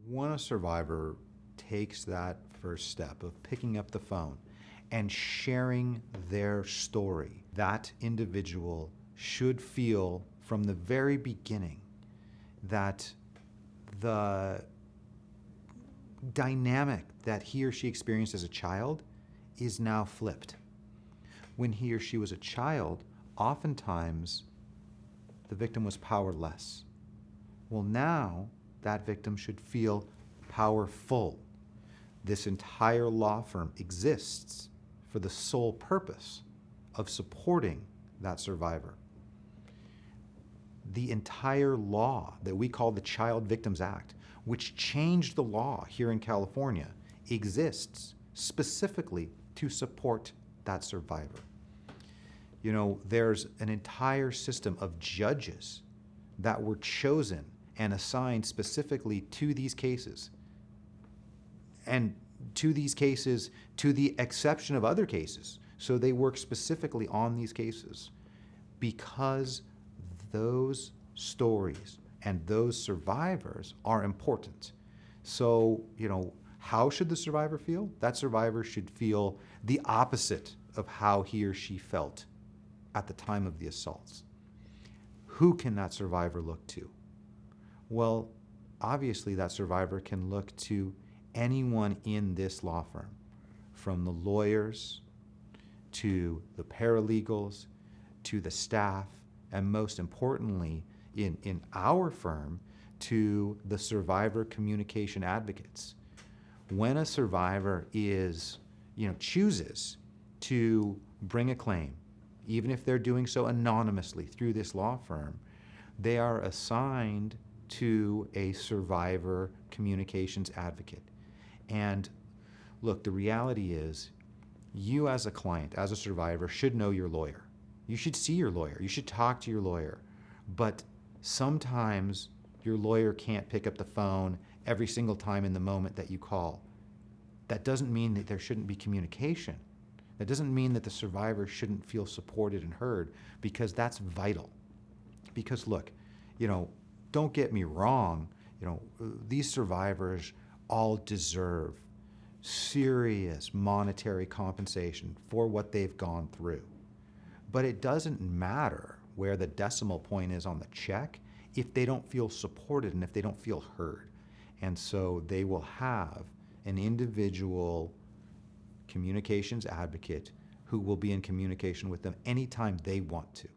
When a survivor takes that first step of picking up the phone and sharing their story, that individual should feel from the very beginning that the dynamic that he or she experienced as a child is now flipped. When he or she was a child, oftentimes the victim was powerless. Well, now that victim should feel powerful. This entire law firm exists for the sole purpose of supporting that survivor. The entire law that we call the Child Victims Act, which changed the law here in California, exists specifically to support that survivor. You know, there's an entire system of judges that were chosen and assigned specifically to these cases. And to these cases, to the exception of other cases. So they work specifically on these cases because those stories and those survivors are important. So, you know, how should the survivor feel? That survivor should feel the opposite of how he or she felt at the time of the assaults. Who can that survivor look to? Well, obviously that survivor can look to anyone in this law firm, from the lawyers to the paralegals to the staff, and most importantly, in our firm, to the survivor communication advocates. When a survivor chooses to bring a claim, even if they're doing so anonymously through this law firm, they are assigned to a survivor communications advocate. And look, the reality is, you as a client, as a survivor, should know your lawyer. You should see your lawyer. You should talk to your lawyer. But sometimes your lawyer can't pick up the phone every single time in the moment that you call. That doesn't mean that there shouldn't be communication. That doesn't mean that the survivor shouldn't feel supported and heard, because that's vital. Because look, don't get me wrong, these survivors all deserve serious monetary compensation for what they've gone through. But it doesn't matter where the decimal point is on the check if they don't feel supported and if they don't feel heard. And so they will have an individual communications advocate who will be in communication with them anytime they want to.